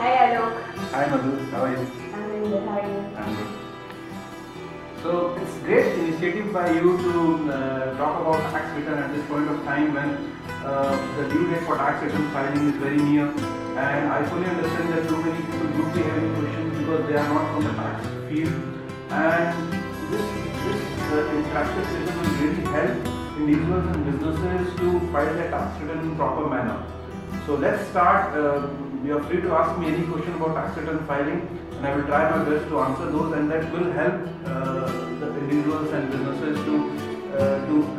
Hi Alok. Hi Madhu, how are you? I'm doing good. How are you? I'm good. So it's great initiative by you to talk about tax return at this point of time when the due date for tax return filing is very near, and I fully understand that too many people would be having questions because they are not from the tax field, and this interactive session will really help individuals and businesses to file their tax return in proper manner. So let's start. You are free to ask me any question about tax return filing, and I will try my best to answer those, and that will help the individuals and businesses to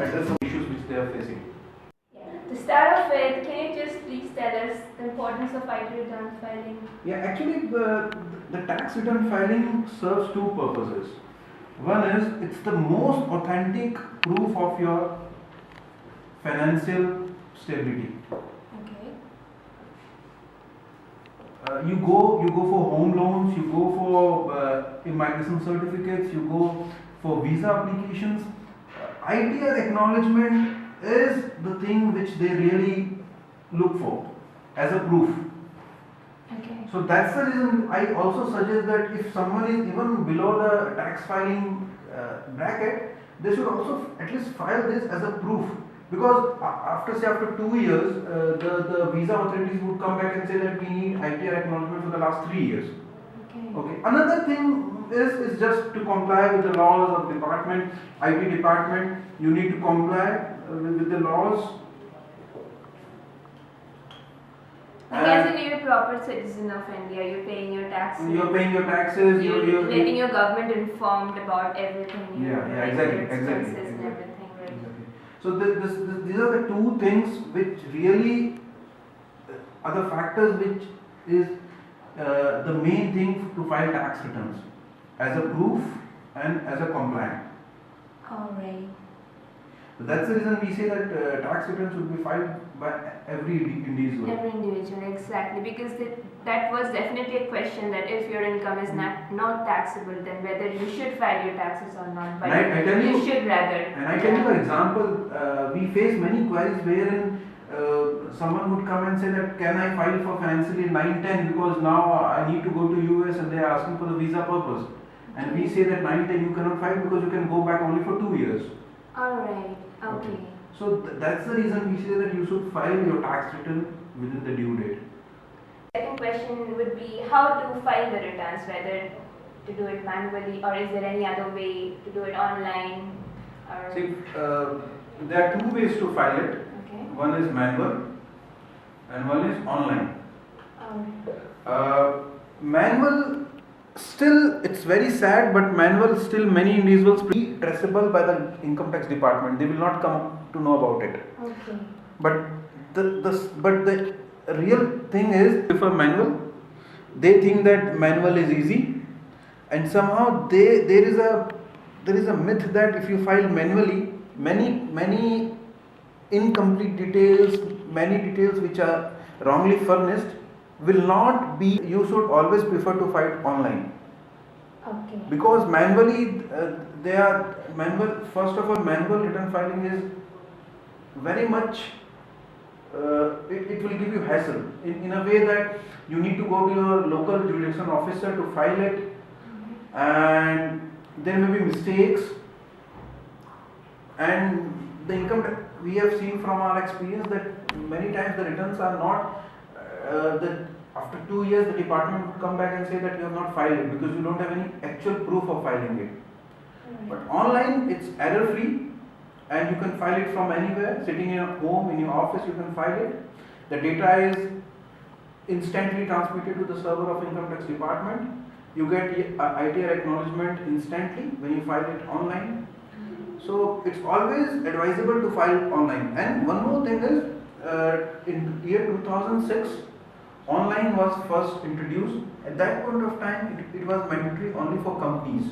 address some issues which they are facing. Yeah. To start off with, can you just please tell us the importance of IT return filing? Yeah, actually, the tax return filing serves two purposes. One is it's the most authentic proof of your financial stability. Okay. You go for home loans, you go for immigration certificates, you go for visa applications. ITR acknowledgement is the thing which they really look for as a proof. Okay. So that's the reason I also suggest that if someone is even below the tax filing bracket, they should also at least file this as a proof. Because after 2 years, the visa authorities would come back and say that we need ITR acknowledgement for the last 3 years. Okay. Okay. Another thing is just to comply with the laws of department, IT department. You need to comply with the laws. Like as in you're a proper citizen of India, you're paying your taxes. You're paying your taxes. You're letting your government informed about everything. Yeah, exactly. Expenses and everything, right? Exactly. So these are the two things which really are the factors which is the main thing to file tax returns as a proof and as a compliant. Alright. So that's the reason we say that tax returns should be filed by every individual. Every individual, exactly. Because that was definitely a question that if your income is not taxable, then whether you should file your taxes or not. But And I tell you you, should rather. And I tell you an example, we face many queries wherein someone would come and say that can I file for financially 910 because now I need to go to US and they are asking for the visa purpose. And we say that 910 you cannot file because you can go back only for 2 years. Alright, okay. So that's the reason we say that you should file your tax return within the due date. Second question would be how to file the returns, whether to do it manually or is there any other way to do it online? Or See, there are two ways to file it. okay. One is manual and one is online. Manual still, it's very sad, but manual still many individuals be traceable by the income tax department. They will not come to know about it. Okay. But the real thing is prefer manual. They think that manual is easy, and somehow there is a myth that if you file manually, many incomplete details, many details which are wrongly furnished will not be. You should always prefer to file online. Okay. Because manually they are manual. First of all, manual return filing is very much. It will give you hassle in a way that you need to go to your local jurisdiction officer to file it, and there may be mistakes, and the income we have seen from our experience that many times the returns are not after 2 years the department would come back and say that you have not filed it because you don't have any actual proof of filing it. But online it's error free and you can file it from anywhere, sitting in your home, in your office you can file it. The data is instantly transmitted to the server of income tax department. You get ITR acknowledgement instantly when you file it online. So it's always advisable to file online. And one more thing is, in year 2006, online was first introduced. At that point of time, it was mandatory only for companies.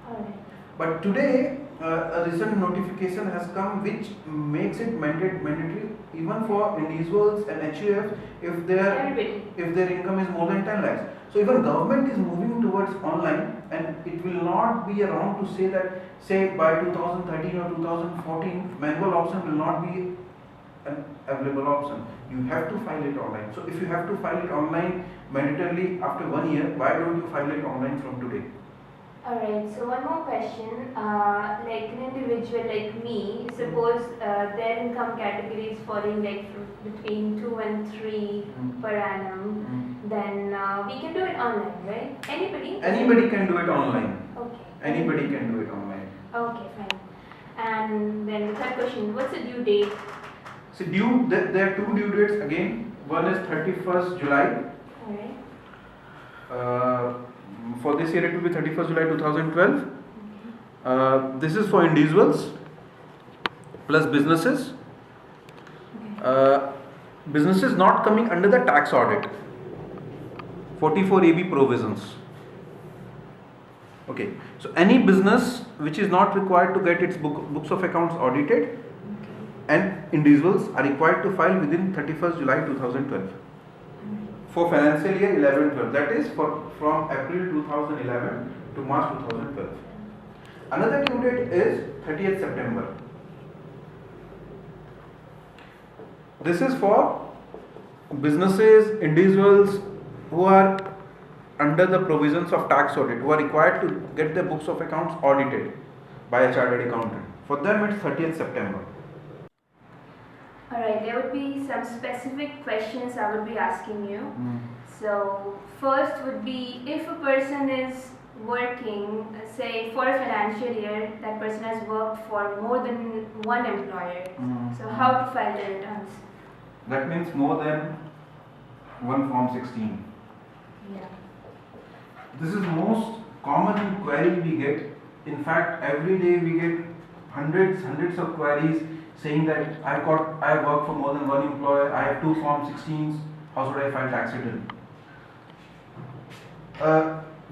Alright. But today, a recent notification has come which makes it mandatory even for individuals and HUF if their income is more than 10 lakhs. So even government is moving towards online, and it will not be wrong to say that by 2013 or 2014 manual option will not be an available option. You have to file it online. So if you have to file it online mandatorily after 1 year, why don't you file it online from today? Alright, so one more question. Like an individual like me, suppose their income category is falling like between 2 and 3 per annum, then we can do it online, right? Anybody? Anybody can do it online. Okay. Anybody can do it online. Okay, fine. And then the third question, what's the due date? So there are two due dates again. One is 31st July. Alright. For this year it will be 31st July 2012. This is for individuals plus businesses. Businesses not coming under the tax audit. 44AB provisions. Okay. So any business which is not required to get its books of accounts audited, and individuals are required to file within 31st July 2012. For financial year 11-12, that is from April 2011 to March 2012. Another due date is 30th September. This is for businesses, individuals who are under the provisions of tax audit, who are required to get their books of accounts audited by a chartered accountant. For them it's 30th September. Alright, there would be some specific questions I would be asking you. So, first would be if a person is working, say for a financial year, that person has worked for more than one employer. So, how to file the returns? That means more than one Form 16. Yeah. This is most common query we get. In fact, every day we get hundreds of queries saying that I have worked for more than one employer, I have 2 Form 16s, how should I file tax return?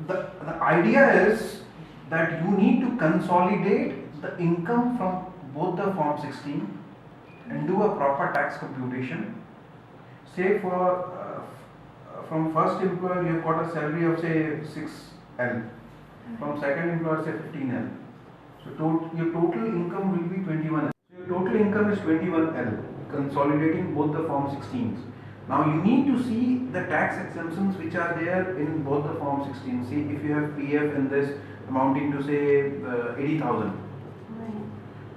The idea is that you need to consolidate the income from both the Form 16 and do a proper tax computation. Say from first employer you have got a salary of say 6L, from second employer say 15L. So your total income will be 21L. Total income is 21L, consolidating both the Form 16s. Now you need to see the tax exemptions which are there in both the Form 16. See if you have PF in this amounting to say 80,000,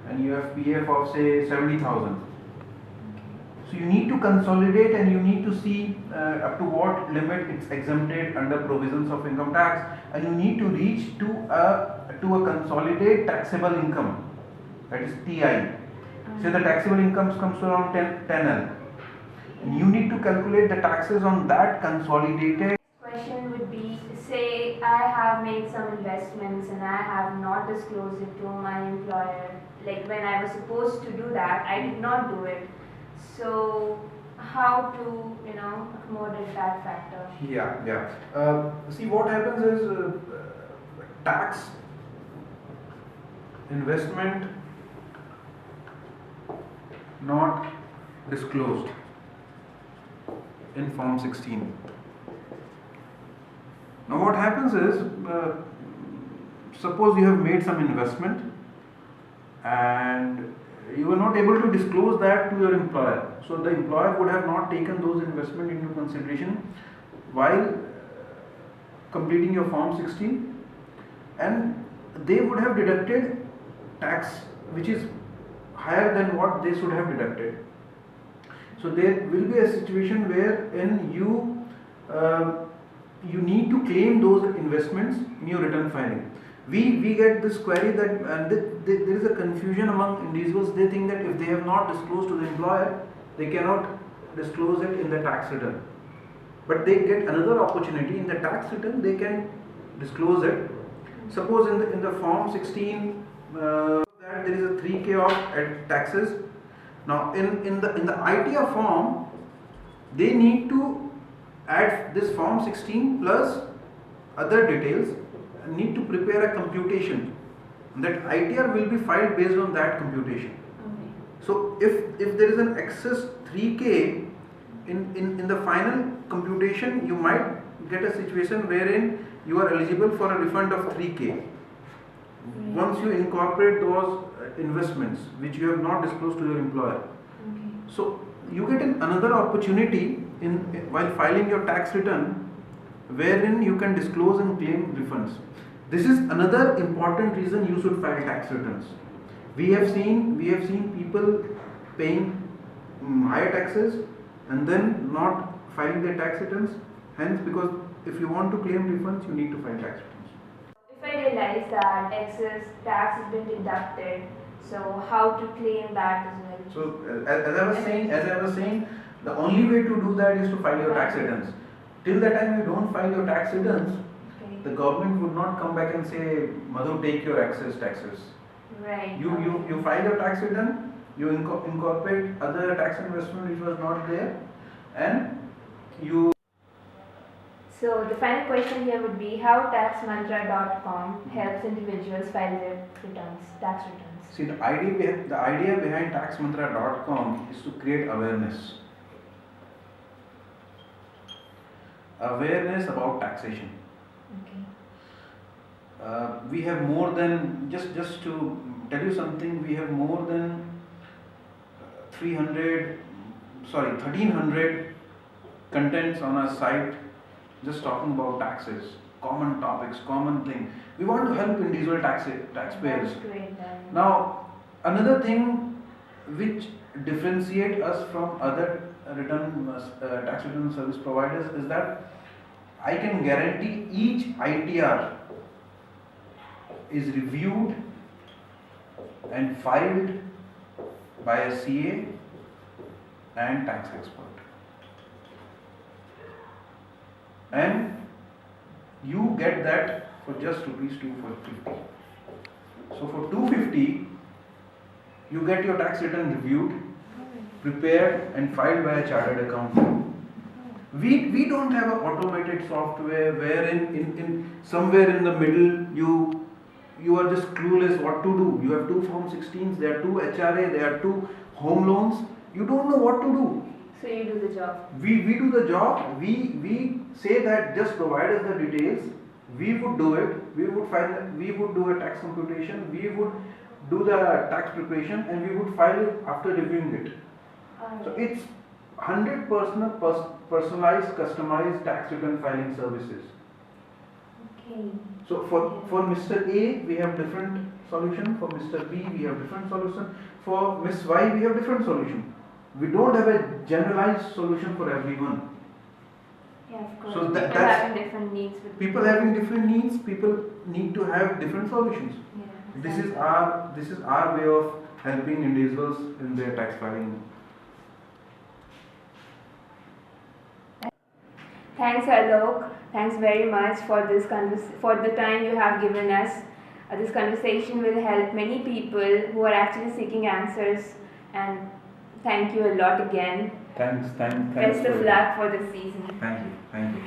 and you have PF of say 70,000. So you need to consolidate and you need to see up to what limit it's exempted under provisions of income tax, and you need to reach to a consolidated taxable income, that is TI. Say the taxable income comes to around 10L. And you need to calculate the taxes on that consolidated. Question would be, say I have made some investments and I have not disclosed it to my employer. Like when I was supposed to do that, I did not do it. So how to, accommodate that factor? Yeah. See what happens is tax investment not disclosed in Form 16. Now what happens is, suppose you have made some investment and you were not able to disclose that to your employer. So the employer would have not taken those investment into consideration while completing your Form 16, and they would have deducted tax which is higher than what they should have deducted. So there will be a situation wherein you need to claim those investments in your return filing. We get this query that there is a confusion among individuals. They think that if they have not disclosed to the employer, they cannot disclose it in the tax return. But they get another opportunity in the tax return. They can disclose it. Suppose in the Form 16 that there is a 3K of taxes. Now in the ITR form, they need to add this Form 16 plus other details, need to prepare a computation. That ITR will be filed based on that computation. Okay. So if there is an excess 3K in the final computation, you might get a situation wherein you are eligible for a refund of 3K. Once you incorporate those investments which you have not disclosed to your employer. Okay. So you get another opportunity in while filing your tax return, wherein you can disclose and claim refunds. This is another important reason you should file tax returns. We have seen people paying higher taxes and then not filing their tax returns. Hence, because if you want to claim refunds, you need to file tax returns. If I realize that excess tax has been deducted, so how to claim that as well? So as I was saying, the only way to do that is to file your tax returns. Till the time you don't file your tax returns, Okay. the government would not come back and say, Madhu, take your excess taxes. Right. You file your tax return, you incorporate other tax investment which was not there, and you. So the final question here would be how taxmantra.com helps individuals file their returns, tax returns. See, the idea behind taxmantra.com is to create awareness. Awareness about taxation. Okay. We have more than, just to tell you something, we have more than 1300 contents on our site just talking about taxes, common topics, common thing. We want to help individual taxpayers. That's great then. Now, another thing which differentiate us from other tax return service providers is that I can guarantee each ITR is reviewed and filed by a CA and tax expert. And you get that for just rupees 250. So for 250, you get your tax return reviewed, prepared and filed by a chartered accountant. We don't have an automated software wherein in somewhere in the middle you are just clueless what to do. You have two Form 16s, there are two HRA, there are two home loans. You don't know what to do. So you do the job. We do the job. We say that just provide us the details. We would do it. We would do a tax computation. We would do the tax preparation, and we would file it after reviewing it. So it's 100% personalized, customized tax return filing services. Okay. So for Mr. A, we have different solution. For Mr. B, we have different solution. For Miss Y, we have different solution. We don't have a generalized solution for everyone. Yeah, of course. So People that's having different needs. people having different needs. People need to have different solutions. Yeah. This is our way of helping individuals in their tax filing. Thanks, Alok. Thanks very much for this for the time you have given us. This conversation will help many people who are actually seeking answers. And thank you a lot again. Thanks. Best of luck for the season. Thank you.